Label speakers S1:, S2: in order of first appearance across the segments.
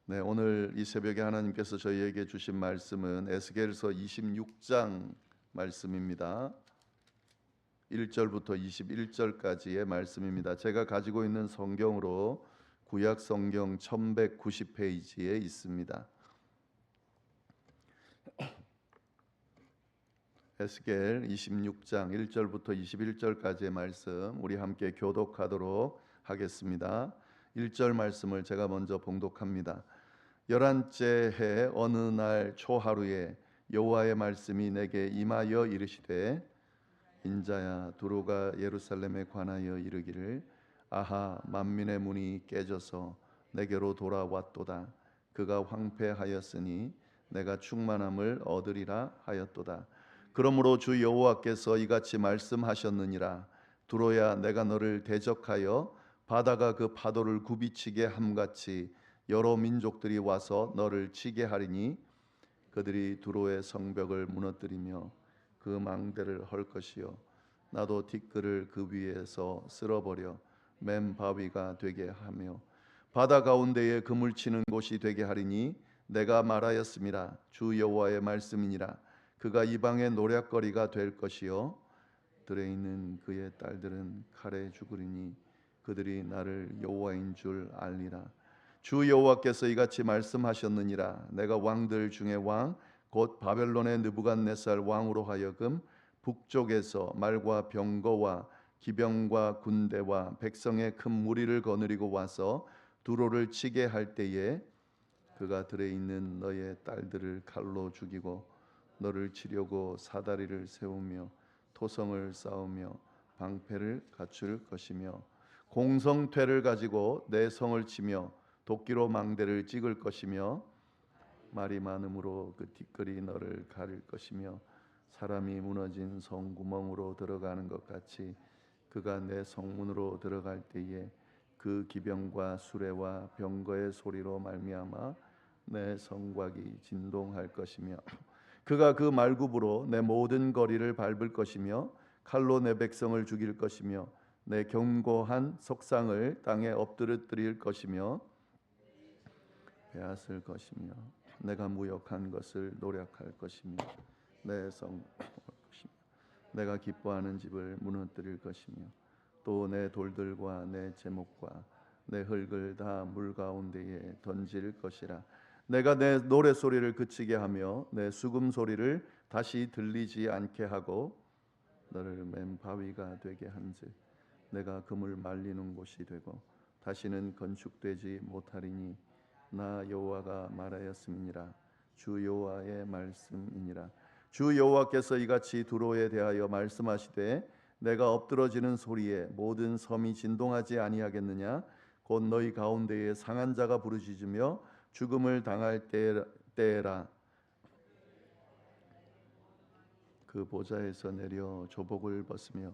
S1: 네, 오늘 이 새벽에 하나님께서 저희에게 주신 말씀은 에스겔서 26장 말씀입니다. 1절부터 21절까지의 말씀입니다. 제가 가지고 있는 성경으로 구약 성경 1190페이지에 있습니다. 에스겔 26장 1절부터 21절까지의 말씀 우리 함께 교독하도록 하겠습니다. 1절 말씀을 제가 먼저 봉독합니다. 11째 해 어느 날 초하루에 여호와의 말씀이 내게 임하여 이르시되 인자야 두로가 예루살렘에 관하여 이르기를 아하 만민의 문이 깨져서 내게로 돌아왔도다. 그가 황폐하였으니 내가 충만함을 얻으리라 하였도다. 그러므로 주 여호와께서 이같이 말씀하셨느니라. 두로야 내가 너를 대적하여 바다가 그 파도를 굽이치게 함같이 여러 민족들이 와서 너를 치게 하리니 그들이 두로의 성벽을 무너뜨리며 그 망대를 헐 것이요 나도 티끌을 그 위에서 쓸어버려 맨 바위가 되게 하며 바다 가운데에 그물 치는 곳이 되게 하리니 내가 말하였음이라. 주 여호와의 말씀이니라. 그가 이방의 노략거리가 될 것이요 들에 있는 그의 딸들은 칼에 죽으리니 그들이 나를 여호와인 줄 알리라. 주 여호와께서 이같이 말씀하셨느니라. 내가 왕들 중에 왕 곧 바벨론의 느부갓네살 왕으로 하여금 북쪽에서 말과 병거와 기병과 군대와 백성의 큰 무리를 거느리고 와서 두로를 치게 할 때에 그가 들에 있는 너의 딸들을 칼로 죽이고 너를 치려고 사다리를 세우며 토성을 쌓으며 방패를 갖출 것이며 공성퇴를 가지고 내 성을 치며 도끼로 망대를 찍을 것이며 말이 많음으로 그 티끌이 너를 가릴 것이며 사람이 무너진 성구멍으로 들어가는 것 같이 그가 내 성문으로 들어갈 때에 그 기병과 수레와 병거의 소리로 말미암아 내 성곽이 진동할 것이며 그가 그 말굽으로 내 모든 거리를 밟을 것이며 칼로 내 백성을 죽일 것이며 내 견고한 석상을 땅에 엎드러뜨릴 것이며 빼앗을 것이며 내가 무역한 것을 노략할 것이며 내 성 것이며 내가 기뻐하는 집을 무너뜨릴 것이며 또 내 돌들과 내 제목과 내 흙을 다 물 가운데에 던질 것이라. 내가 내 노래 소리를 그치게 하며 내 수금 소리를 다시 들리지 않게 하고 너를 맨 바위가 되게 한즉 내가 그물 말리는 곳이 되고 다시는 건축되지 못하리니 나 여호와가 말하였음이니라. 주 여호와의 말씀이니라. 주 여호와께서 이같이 두로에 대하여 말씀하시되 내가 엎드러지는 소리에 모든 섬이 진동하지 아니하겠느냐. 곧 너희 가운데에 상한 자가 부르짖으며 죽음을 당할 때라. 그 보좌에서 내려 조복을 벗으며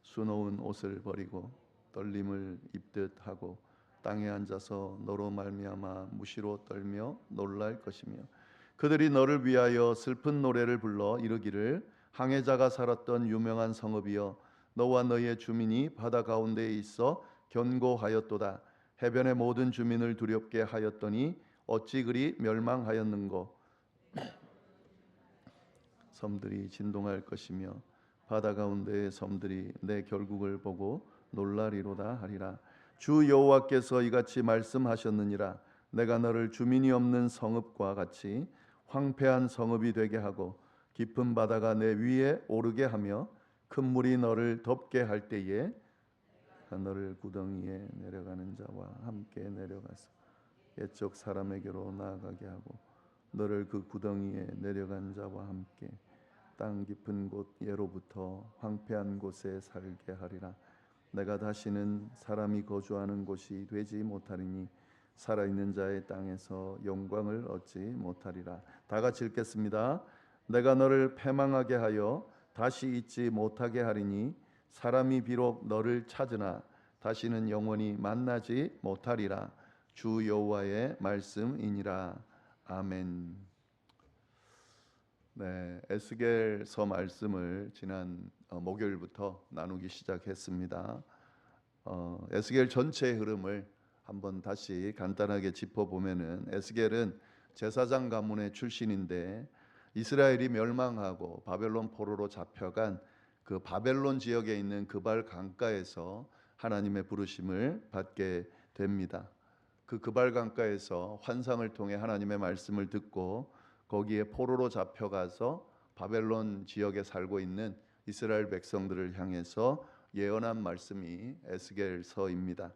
S1: 수놓은 옷을 버리고 떨림을 입듯 하고 땅에 앉아서 너로 말미암아 무시로 떨며 놀랄 것이며 그들이 너를 위하여 슬픈 노래를 불러 이르기를 항해자가 살았던 유명한 성읍이여 너와 너의 주민이 바다 가운데에 있어 견고하였도다. 해변의 모든 주민을 두렵게 하였더니 어찌 그리 멸망하였는고. 섬들이 진동할 것이며 바다 가운데의 섬들이 내 결국을 보고 놀라리로다 하리라. 주 여호와께서 이같이 말씀하셨느니라. 내가 너를 주민이 없는 성읍과 같이 황폐한 성읍이 되게 하고 깊은 바다가 내 위에 오르게 하며 큰 물이 너를 덮게 할 때에 너를 구덩이에 내려가는 자와 함께 내려가서 옛적 사람에게로 나아가게 하고 너를 그 구덩이에 내려간 자와 함께 땅 깊은 곳 예로부터 황폐한 곳에 살게 하리라. 내가 다시는 사람이 거주하는 곳이 되지 못하리니 살아있는 자의 땅에서 영광을 얻지 못하리라. 다 같이 읽겠습니다. 내가 너를 패망하게 하여 다시 잊지 못하게 하리니 사람이 비록 너를 찾으나 다시는 영원히 만나지 못하리라. 주 여호와의 말씀이니라. 아멘. 네, 에스겔서 말씀을 지난 목요일부터 나누기 시작했습니다. 에스겔 전체의 흐름을 한번 다시 간단하게 짚어보면은, 에스겔은 제사장 가문의 출신인데 이스라엘이 멸망하고 바벨론 포로로 잡혀간 그 바벨론 지역에 있는 그발 강가에서 하나님의 부르심을 받게 됩니다. 그 그발 강가에서 환상을 통해 하나님의 말씀을 듣고 거기에 포로로 잡혀가서 바벨론 지역에 살고 있는 이스라엘 백성들을 향해서 예언한 말씀이 에스겔서입니다.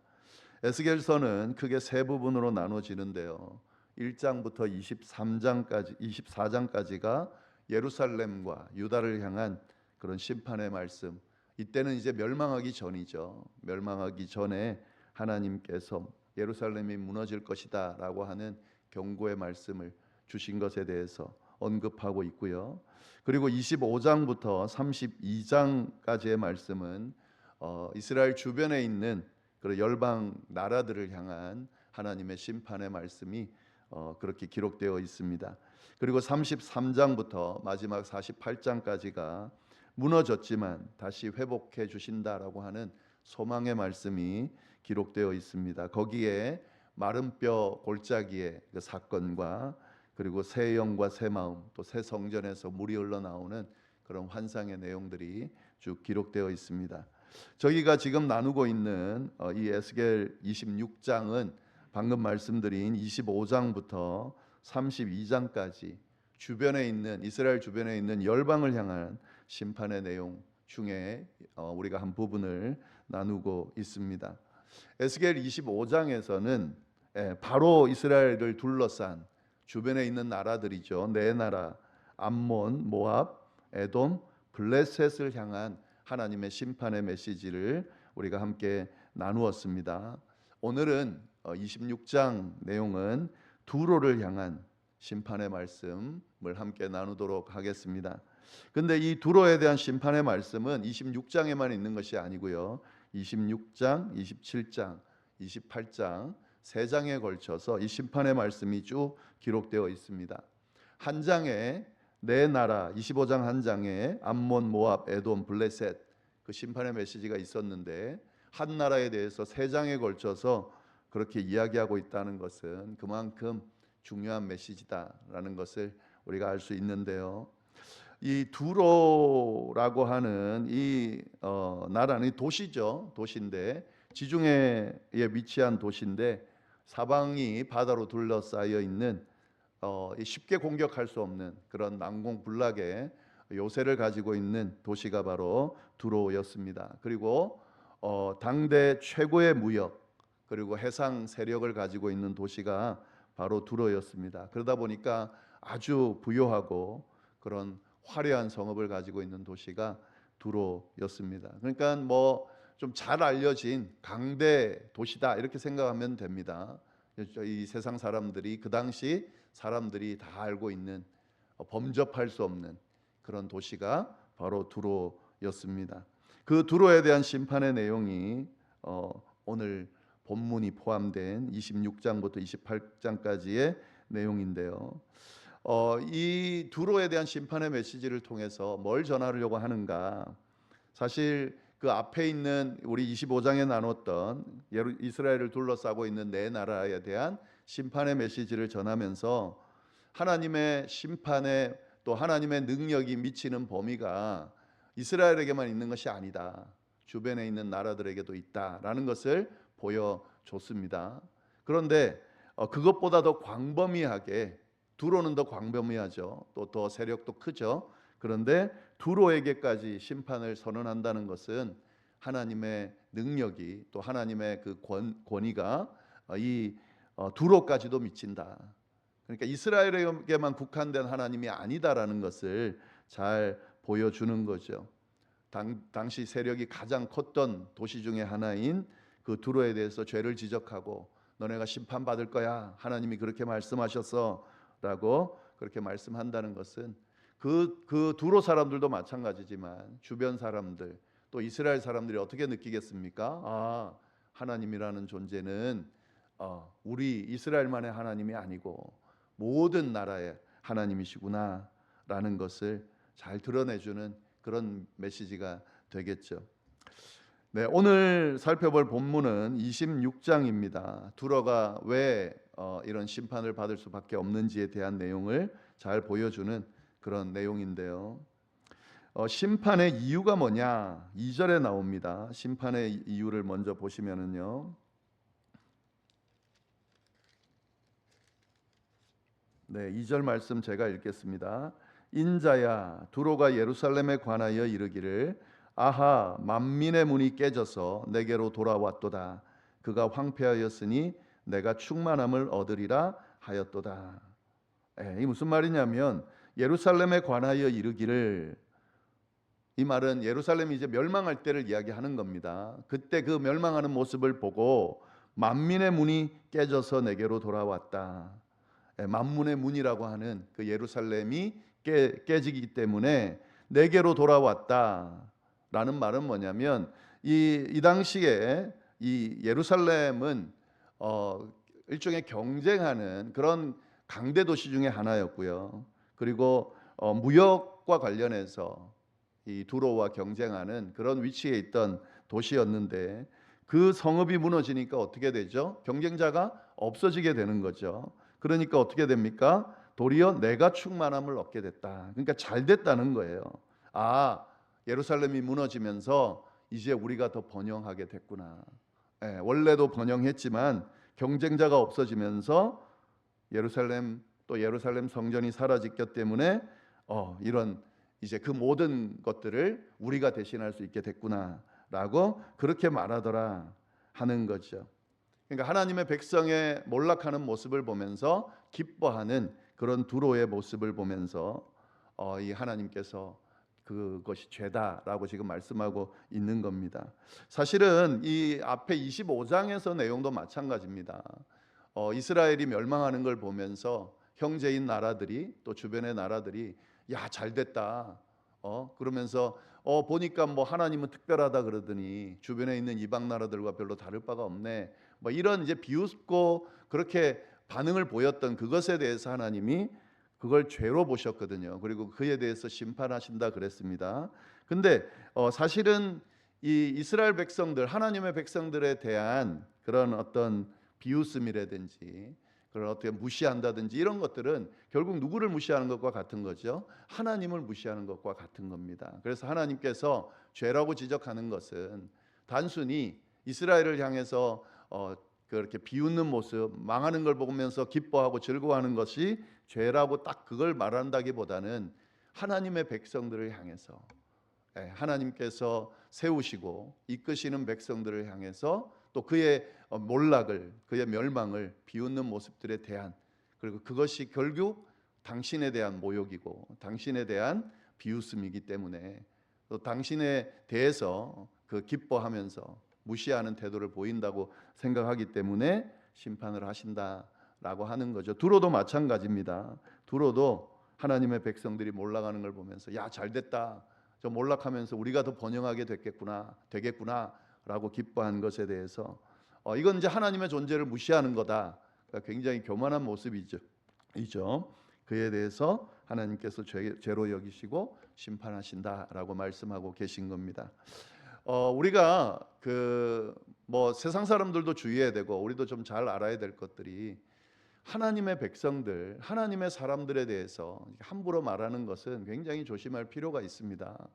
S1: 에스겔서는 크게 세 부분으로 나눠지는데요. 1장부터 24장까지가 예루살렘과 유다를 향한 그런 심판의 말씀. 이때는 이제 멸망하기 전이죠. 멸망하기 전에 하나님께서 예루살렘이 무너질 것이다 라고 하는 경고의 말씀을 주신 것에 대해서 언급하고 있고요. 그리고 25장부터 32장까지의 말씀은 이스라엘 주변에 있는 그런 열방 나라들을 향한 하나님의 심판의 말씀이 그렇게 기록되어 있습니다. 그리고 33장부터 마지막 48장까지가 무너졌지만 다시 회복해 주신다라고 하는 소망의 말씀이 기록되어 있습니다. 거기에 마른 뼈 골짜기의 그 사건과 그리고 새 영과 새 마음, 또 새 성전에서 물이 흘러나오는 그런 환상의 내용들이 쭉 기록되어 있습니다. 저희가 지금 나누고 있는 이 에스겔 26장은 방금 말씀드린 25장부터 32장까지 주변에 있는 이스라엘 주변에 있는 열방을 향한 심판의 내용 중에 우리가 한 부분을 나누고 있습니다. 에스겔 25장에서는 바로 이스라엘을 둘러싼 주변에 있는 나라들이죠. 네 나라, 암몬, 모압, 에돔, 블레셋을 향한 하나님의 심판의 메시지를 우리가 함께 나누었습니다. 오늘은 26장 내용은 두로를 향한 심판의 말씀을 함께 나누도록 하겠습니다. 근데 이 두로에 대한 심판의 말씀은 26장에만 있는 것이 아니고요. 26장, 27장, 28장 세 장에 걸쳐서 이 심판의 말씀이 쭉 기록되어 있습니다. 한 장에 네 나라, 25장 한 장에 암몬, 모압, 에돔, 블레셋 그 심판의 메시지가 있었는데 한 나라에 대해서 세 장에 걸쳐서 그렇게 이야기하고 있다는 것은 그만큼 중요한 메시지다라는 것을 우리가 알 수 있는데요. 이 두로라고 하는 이 나라는 도시죠. 도시인데 지중해에 위치한 도시인데 사방이 바다로 둘러싸여 있는 쉽게 공격할 수 없는 그런 난공불락의 요새를 가지고 있는 도시가 바로 두로였습니다. 그리고 당대 최고의 무역 그리고 해상 세력을 가지고 있는 도시가 바로 두로였습니다. 그러다 보니까 아주 부유하고 그런 화려한 성읍을 가지고 있는 도시가 두로였습니다. 그러니까 뭐 좀 잘 알려진 강대 도시다 이렇게 생각하면 됩니다. 이 세상 사람들이 그 당시 사람들이 다 알고 있는 범접할 수 없는 그런 도시가 바로 두로였습니다. 그 두로에 대한 심판의 내용이 오늘 본문이 포함된 26장부터 28장까지의 내용인데요. 이 두로에 대한 심판의 메시지를 통해서 뭘 전하려고 하는가? 사실 그 앞에 있는 우리 25장에 나눴던 이스라엘을 둘러싸고 있는 네 나라에 대한 심판의 메시지를 전하면서 하나님의 심판에 또 하나님의 능력이 미치는 범위가 이스라엘에게만 있는 것이 아니다. 주변에 있는 나라들에게도 있다라는 것을 보여줬습니다. 그런데 그것보다 더 광범위하게 두로는 더 광범위하죠. 또 더 세력도 크죠. 그런데 두로에게까지 심판을 선언한다는 것은 하나님의 능력이 또 하나님의 그 권위가 이 두로까지도 미친다. 그러니까 이스라엘에게만 국한된 하나님이 아니다라는 것을 잘 보여주는 거죠. 당시 세력이 가장 컸던 도시 중에 하나인 그 두로에 대해서 죄를 지적하고 너네가 심판받을 거야. 하나님이 그렇게 말씀하셨어라고 그렇게 말씀한다는 것은 그 두로 사람들도 마찬가지지만 주변 사람들 또 이스라엘 사람들이 어떻게 느끼겠습니까? 하나님이라는 존재는 우리 이스라엘만의 하나님이 아니고 모든 나라의 하나님이시구나라는 것을 잘 드러내주는 그런 메시지가 되겠죠. 네, 오늘 살펴볼 본문은 26장입니다. 두로가 왜 이런 심판을 받을 수밖에 없는지에 대한 내용을 잘 보여주는 그런 내용인데요. 심판의 이유가 뭐냐? 2절에 나옵니다. 심판의 이유를 먼저 보시면은요. 네, 2절 말씀 제가 읽겠습니다. 인자야, 두로가 예루살렘에 관하여 이르기를 아하, 만민의 문이 깨져서 내게로 돌아왔도다. 그가 황폐하였으니 내가 충만함을 얻으리라 하였도다. 이 무슨 말이냐면 예루살렘에 관하여 이르기를, 이 말은 예루살렘이 이제 멸망할 때를 이야기하는 겁니다. 그때 그 멸망하는 모습을 보고 만민의 문이 깨져서 내게로 돌아왔다. 만문의 문이라고 하는 그 예루살렘이 깨지기 때문에 내게로 돌아왔다라는 말은 뭐냐면 이 당시에 이 예루살렘은 일종의 경쟁하는 그런 강대 도시 중에 하나였고요. 그리고 무역과 관련해서 이 두로와 경쟁하는 그런 위치에 있던 도시였는데 그 성읍이 무너지니까 어떻게 되죠? 경쟁자가 없어지게 되는 거죠. 그러니까 어떻게 됩니까? 도리어 내가 충만함을 얻게 됐다. 그러니까 잘 됐다는 거예요. 아, 예루살렘이 무너지면서 이제 우리가 더 번영하게 됐구나. 원래도 번영했지만 경쟁자가 없어지면서 또 예루살렘 성전이 사라졌기 때문에 이런 이제 그 모든 것들을 우리가 대신할 수 있게 됐구나라고 그렇게 말하더라 하는 거죠. 그러니까 하나님의 백성의 몰락하는 모습을 보면서 기뻐하는 그런 두로의 모습을 보면서 이 하나님께서 그것이 죄다라고 지금 말씀하고 있는 겁니다. 사실은 이 앞에 25장에서 내용도 마찬가지입니다. 이스라엘이 멸망하는 걸 보면서 형제인 나라들이 또 주변의 나라들이 야, 잘 됐다. 그러면서 보니까 뭐 하나님은 특별하다 그러더니 주변에 있는 이방 나라들과 별로 다를 바가 없네. 뭐 이런 이제 비웃고 그렇게 반응을 보였던 그것에 대해서 하나님이 그걸 죄로 보셨거든요. 그리고 그에 대해서 심판하신다 그랬습니다. 근데 사실은 이 이스라엘 백성들, 하나님의 백성들에 대한 그런 어떤 비웃음이라든지 그런 어떻게 무시한다든지 이런 것들은 결국 누구를 무시하는 것과 같은 거죠. 하나님을 무시하는 것과 같은 겁니다. 그래서 하나님께서 죄라고 지적하는 것은 단순히 이스라엘을 향해서 그렇게 비웃는 모습, 망하는 걸 보면서 기뻐하고 즐거워하는 것이 죄라고 딱 그걸 말한다기보다는 하나님의 백성들을 향해서 하나님께서 세우시고 이끄시는 백성들을 향해서 또 그의 몰락을, 그의 멸망을 비웃는 모습들에 대한, 그리고 그것이 결국 당신에 대한 모욕이고 당신에 대한 비웃음이기 때문에 또 당신에 대해서 그 기뻐하면서 무시하는 태도를 보인다고 생각하기 때문에 심판을 하신다라고 하는 거죠. 두로도 마찬가지입니다. 두로도 하나님의 백성들이 몰락하는 걸 보면서 야, 잘됐다. 저 몰락하면서 우리가 더 번영하게 되겠구나라고 기뻐한 것에 대해서 이건 이제 하나님의 존재를 무시하는 거다. 굉장히 교만한 모습이죠. 그에 대해서 하나님께서 죄로 여기시고 심판하신다라고 말씀하고 계신 겁니다. 우리가 뭐 세상 사람들도 주의해야 되고 우리도 좀 잘 알아야 될 것들이 하나님의 백성들, 하나님의 사람들에 대해서 함부로 말하는 것은 굉장히 조심할 필요가 있습니다.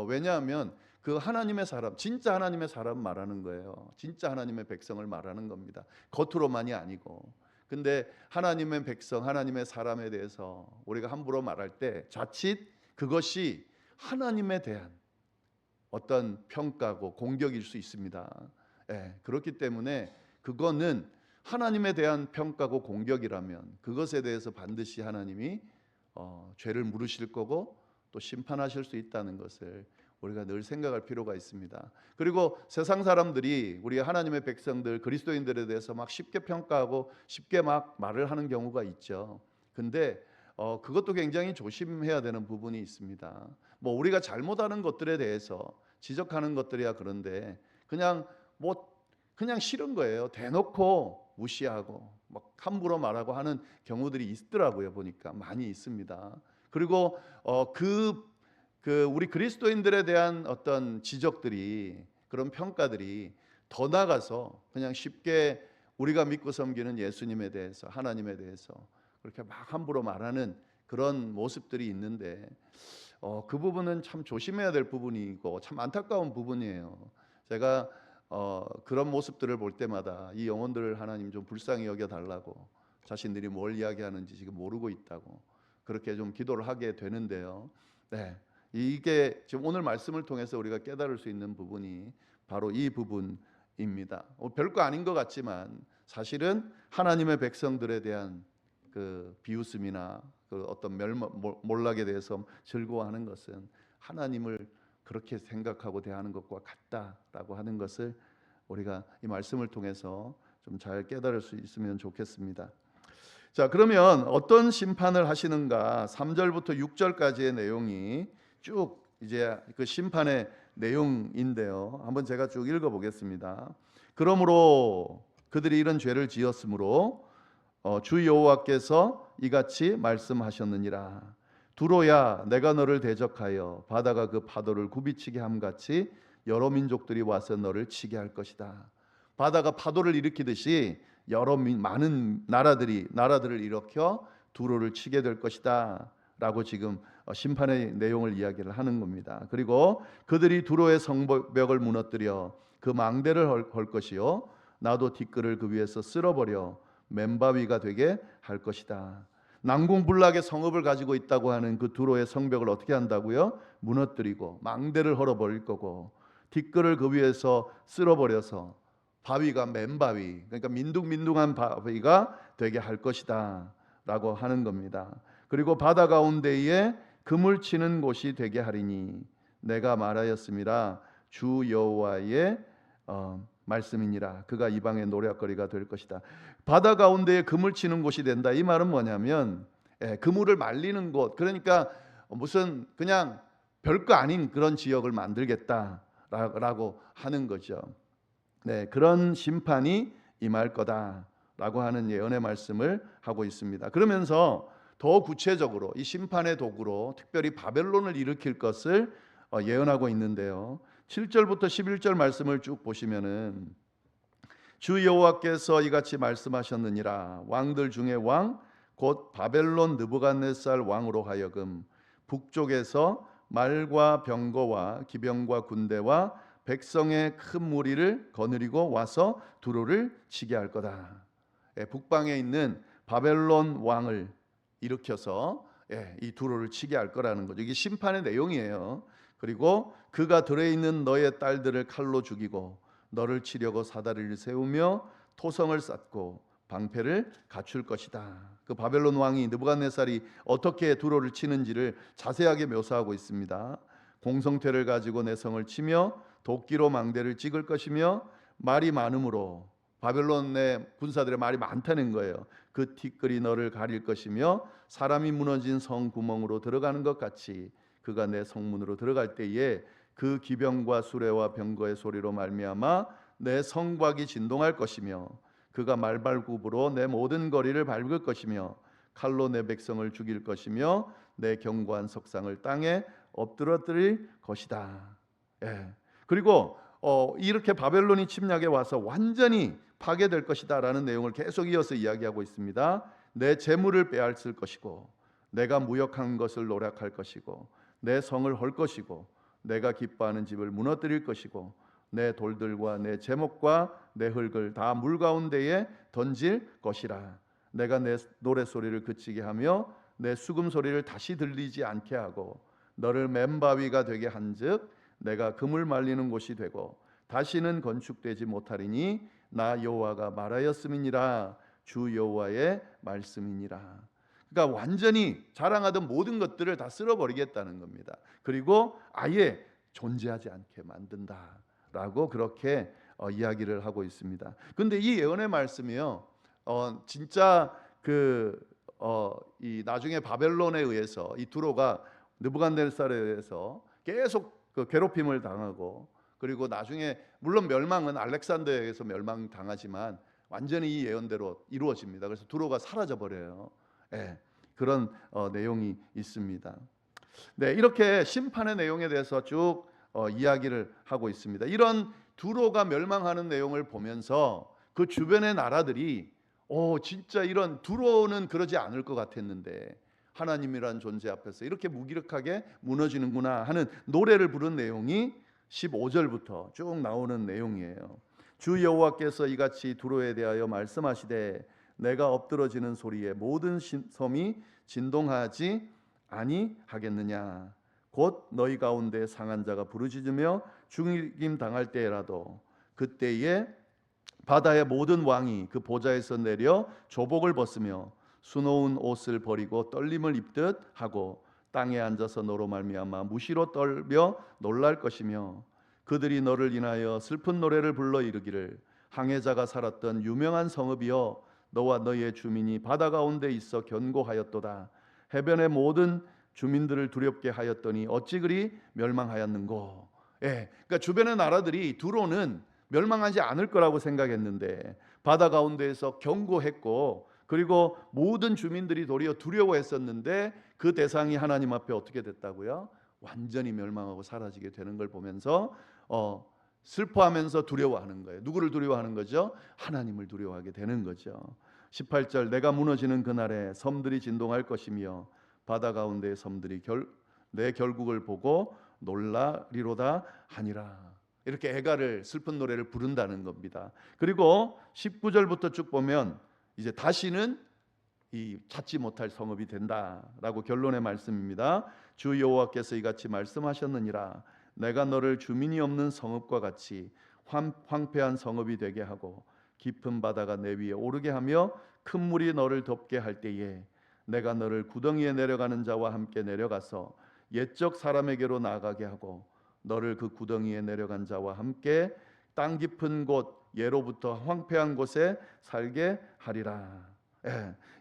S1: 왜냐하면 그 하나님의 사람, 진짜 하나님의 사람 말하는 거예요. 진짜 하나님의 백성을 말하는 겁니다. 겉으로만이 아니고. 근데 하나님의 백성, 하나님의 사람에 대해서 우리가 함부로 말할 때 자칫 그것이 하나님에 대한 어떤 평가고 공격일 수 있습니다. 그렇기 때문에 그거는 하나님에 대한 평가고 공격이라면 그것에 대해서 반드시 하나님이 죄를 물으실 거고 또 심판하실 수 있다는 것을 우리가 늘 생각할 필요가 있습니다. 그리고 세상 사람들이 우리 하나님의 백성들, 그리스도인들에 대해서 막 쉽게 평가하고 쉽게 막 말을 하는 경우가 있죠. 근데 그것도 굉장히 조심해야 되는 부분이 있습니다. 뭐 우리가 잘못하는 것들에 대해서 지적하는 것들이야 그런데 그냥 싫은 거예요. 대놓고 무시하고 막 함부로 말하고 하는 경우들이 있더라고요. 보니까 많이 있습니다. 그리고 그 우리 그리스도인들에 대한 어떤 지적들이, 그런 평가들이 더 나가서 그냥 쉽게 우리가 믿고 섬기는 예수님에 대해서, 하나님에 대해서 그렇게 막 함부로 말하는 그런 모습들이 있는데, 그 부분은 참 조심해야 될 부분이고 참 안타까운 부분이에요. 제가 그런 모습들을 볼 때마다 이 영혼들을 하나님 좀 불쌍히 여겨 달라고, 자신들이 뭘 이야기하는지 지금 모르고 있다고 그렇게 좀 기도를 하게 되는데요. 네, 이게 지금 오늘 말씀을 통해서 우리가 깨달을 수 있는 부분이 바로 이 부분입니다. 별거 아닌 것 같지만 사실은 하나님의 백성들에 대한 그 비웃음이나 그 어떤 몰락에 대해서 즐거워하는 것은 하나님을 그렇게 생각하고 대하는 것과 같다라고 하는 것을 우리가 이 말씀을 통해서 좀 잘 깨달을 수 있으면 좋겠습니다. 자, 그러면 어떤 심판을 하시는가? 3절부터 6절까지의 내용이 쭉 이제 그 심판의 내용인데요. 한번 제가 쭉 읽어 보겠습니다. 그러므로 그들이 이런 죄를 지었으므로 주 여호와께서 이같이 말씀하셨느니라. 두로야, 내가 너를 대적하여 바다가 그 파도를 굽이치게 함같이 여러 민족들이 와서 너를 치게 할 것이다. 바다가 파도를 일으키듯이 많은 나라들을 일으켜 두로를 치게 될 것이다 라고 지금 심판의 내용을 이야기를 하는 겁니다. 그리고 그들이 두로의 성벽을 무너뜨려 그 망대를 헐 것이요 나도 티끌을 그 위에서 쓸어버려 맨바위가 되게 할 것이다. 난공불락의 성읍을 가지고 있다고 하는 그 두로의 성벽을 어떻게 한다고요? 무너뜨리고 망대를 헐어버릴 거고, 티끌을 그 위에서 쓸어버려서 바위가 맨바위, 그러니까 민둥민둥한 바위가 되게 할 것이다 라고 하는 겁니다. 그리고 바다 가운데에 금을 치는 곳이 되게 하리니 내가 말하였음이라 주 여호와의 말씀이니라. 그가 이방의 노략거리가 될 것이다. 바다 가운데에 금을 치는 곳이 된다. 이 말은 뭐냐면 그물을 말리는 곳, 그러니까 무슨 그냥 별거 아닌 그런 지역을 만들겠다라고 하는 거죠. 네, 그런 심판이 임할 거다라고 하는 예언의 말씀을 하고 있습니다. 그러면서 더 구체적으로 이 심판의 도구로 특별히 바벨론을 일으킬 것을 예언하고 있는데요. 7절부터 11절 말씀을 쭉 보시면은 주 여호와께서 이같이 말씀하셨느니라. 왕들 중에 왕 곧 바벨론 느부갓네살 왕으로 하여금 북쪽에서 말과 병거와 기병과 군대와 백성의 큰 무리를 거느리고 와서 두로를 치게 할 거다. 북방에 있는 바벨론 왕을 일으켜서 이 두로를 치게 할 거라는 거죠. 이게 심판의 내용이에요. 그리고 그가 들에 있는 너의 딸들을 칼로 죽이고 너를 치려고 사다리를 세우며 토성을 쌓고 방패를 갖출 것이다. 그 바벨론 왕이 느부갓네살이 어떻게 두로를 치는지를 자세하게 묘사하고 있습니다. 공성퇴를 가지고 내 성을 치며 도끼로 망대를 찍을 것이며 말이 많으므로, 바벨론의 군사들의 말이 많다는 거예요. 그 티끌이 너를 가릴 것이며 사람이 무너진 성 구멍으로 들어가는 것 같이 그가 내 성문으로 들어갈 때에 그 기병과 수레와 병거의 소리로 말미암아 내 성곽이 진동할 것이며 그가 말발굽으로 내 모든 거리를 밟을 것이며 칼로 내 백성을 죽일 것이며 내 견고한 석상을 땅에 엎드러뜨릴 것이다. 그리고 이렇게 바벨론이 침략에 와서 완전히 파괴될 것이다 라는 내용을 계속 이어서 이야기하고 있습니다. 내 재물을 빼앗을 것이고 내가 무역한 것을 노략할 것이고 내 성을 헐 것이고 내가 기뻐하는 집을 무너뜨릴 것이고 내 돌들과 내 제목과 내 흙을 다 물 가운데에 던질 것이라. 내가 내 노래소리를 그치게 하며 내 수금 소리를 다시 들리지 않게 하고 너를 맨바위가 되게 한즉 내가 금을 말리는 곳이 되고 다시는 건축되지 못하리니 나 여호와가 말하였음이니라. 주 여호와의 말씀이니라. 그러니까 완전히 자랑하던 모든 것들을 다 쓸어버리겠다는 겁니다. 그리고 아예 존재하지 않게 만든다라고 그렇게 이야기를 하고 있습니다. 근데 이 예언의 말씀이요, 진짜 이 나중에 바벨론에 의해서 이 두로가 느부갓네살에 의해서 계속 그 괴롭힘을 당하고, 그리고 나중에 물론 멸망은 알렉산더에 의해서 멸망당하지만 완전히 이 예언대로 이루어집니다. 그래서 두로가 사라져 버려요. 그런 내용이 있습니다. 네, 이렇게 심판의 내용에 대해서 쭉 이야기를 하고 있습니다. 이런 두로가 멸망하는 내용을 보면서 그 주변의 나라들이 진짜 이런 두로는 그러지 않을 것 같았는데 하나님이란 존재 앞에서 이렇게 무기력하게 무너지는구나 하는 노래를 부른 내용이 15절부터 쭉 나오는 내용이에요. 주 여호와께서 이같이 두로에 대하여 말씀하시되 내가 엎드러지는 소리에 모든 섬이 진동하지 아니하겠느냐. 곧 너희 가운데 상한 자가 부르짖으며 죽임 당할 때라도 그때에 바다의 모든 왕이 그 보좌에서 내려 조복을 벗으며 수놓은 옷을 버리고 떨림을 입듯 하고 땅에 앉아서 너로 말미암아 무시로 떨며 놀랄 것이며 그들이 너를 인하여 슬픈 노래를 불러 이르기를 항해자가 살았던 유명한 성읍이여 너와 너의 주민이 바다 가운데 있어 견고하였도다. 해변의 모든 주민들을 두렵게 하였더니 어찌 그리 멸망하였는고. 그러니까 주변의 나라들이 두로는 멸망하지 않을 거라고 생각했는데 바다 가운데에서 경고했고 그리고 모든 주민들이 도리어 두려워했었는데 그 대상이 하나님 앞에 어떻게 됐다고요? 완전히 멸망하고 사라지게 되는 걸 보면서 슬퍼하면서 두려워하는 거예요. 누구를 두려워하는 거죠? 하나님을 두려워하게 되는 거죠. 18절 내가 무너지는 그날에 섬들이 진동할 것이며 바다 가운데의 섬들이 내 결국을 보고 놀라리로다 하니라. 이렇게 애가를 슬픈 노래를 부른다는 겁니다. 그리고 19절부터 쭉 보면 이제 다시는 이 찾지 못할 성읍이 된다라고 결론의 말씀입니다. 주 여호와께서 이같이 말씀하셨느니라 내가 너를 주민이 없는 성읍과 같이 황폐한 성읍이 되게 하고 깊은 바다가 내 위에 오르게 하며 큰 물이 너를 덮게 할 때에 내가 너를 구덩이에 내려가는 자와 함께 내려가서 옛적 사람에게로 나아가게 하고 너를 그 구덩이에 내려간 자와 함께 땅 깊은 곳 예로부터 황폐한 곳에 살게 하리라.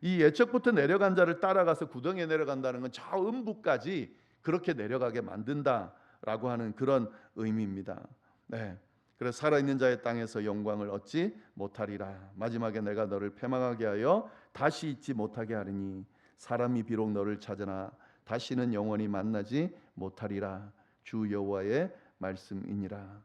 S1: 이 옛적부터 내려간 자를 따라가서 구덩이에 내려간다는 건 저 음부까지 그렇게 내려가게 만든다라고 하는 그런 의미입니다. 그래서 살아있는 자의 땅에서 영광을 얻지 못하리라. 마지막에 내가 너를 패망하게 하여 다시 잊지 못하게 하리니 사람이 비록 너를 찾으나 다시는 영원히 만나지 못하리라. 주 여호와의 말씀이니라.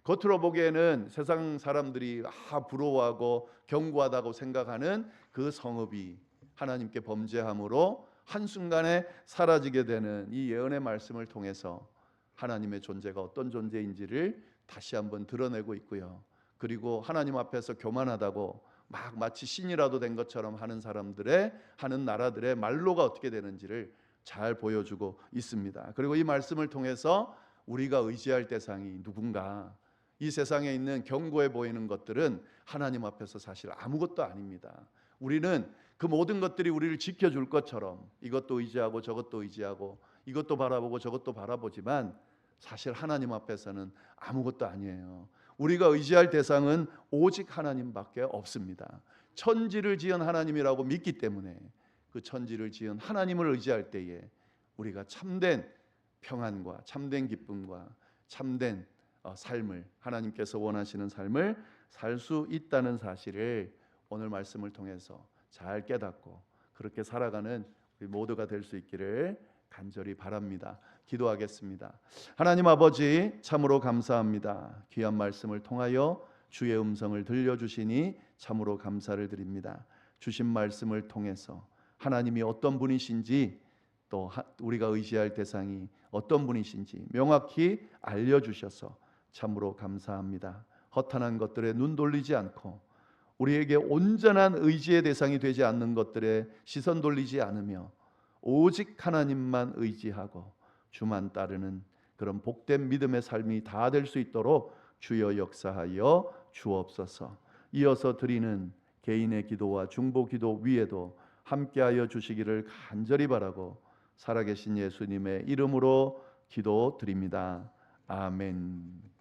S1: 겉으로 보기에는 세상 사람들이 부러워하고 견고하다고 생각하는 그 성읍이 하나님께 범죄함으로 한순간에 사라지게 되는 이 예언의 말씀을 통해서 하나님의 존재가 어떤 존재인지를 다시 한번 드러내고 있고요. 그리고 하나님 앞에서 교만하다고 마치 신이라도 된 것처럼 하는 사람들의 하는 나라들의 말로가 어떻게 되는지를 잘 보여주고 있습니다. 그리고 이 말씀을 통해서 우리가 의지할 대상이 누군가, 이 세상에 있는 견고해 보이는 것들은 하나님 앞에서 사실 아무것도 아닙니다. 우리는 그 모든 것들이 우리를 지켜줄 것처럼 이것도 의지하고 저것도 의지하고 이것도 바라보고 저것도 바라보지만 사실 하나님 앞에서는 아무것도 아니에요. 우리가 의지할 대상은 오직 하나님밖에 없습니다. 천지를 지은 하나님이라고 믿기 때문에 그 천지를 지은 하나님을 의지할 때에 우리가 참된 평안과 참된 기쁨과 참된 삶을, 하나님께서 원하시는 삶을 살 수 있다는 사실을 오늘 말씀을 통해서 잘 깨닫고 그렇게 살아가는 우리 모두가 될 수 있기를 간절히 바랍니다. 기도하겠습니다. 하나님 아버지, 참으로 감사합니다. 귀한 말씀을 통하여 주의 음성을 들려주시니 참으로 감사를 드립니다. 주신 말씀을 통해서 하나님이 어떤 분이신지, 또 우리가 의지할 대상이 어떤 분이신지 명확히 알려주셔서 참으로 감사합니다. 허탄한 것들에 눈 돌리지 않고 우리에게 온전한 의지의 대상이 되지 않는 것들에 시선 돌리지 않으며 오직 하나님만 의지하고 주만 따르는 그런 복된 믿음의 삶이 다 될 수 있도록 주여 역사하여 주옵소서. 이어서 드리는 개인의 기도와 중보 기도 위에도 함께하여 주시기를 간절히 바라고 살아계신 예수님의 이름으로 기도드립니다. 아멘.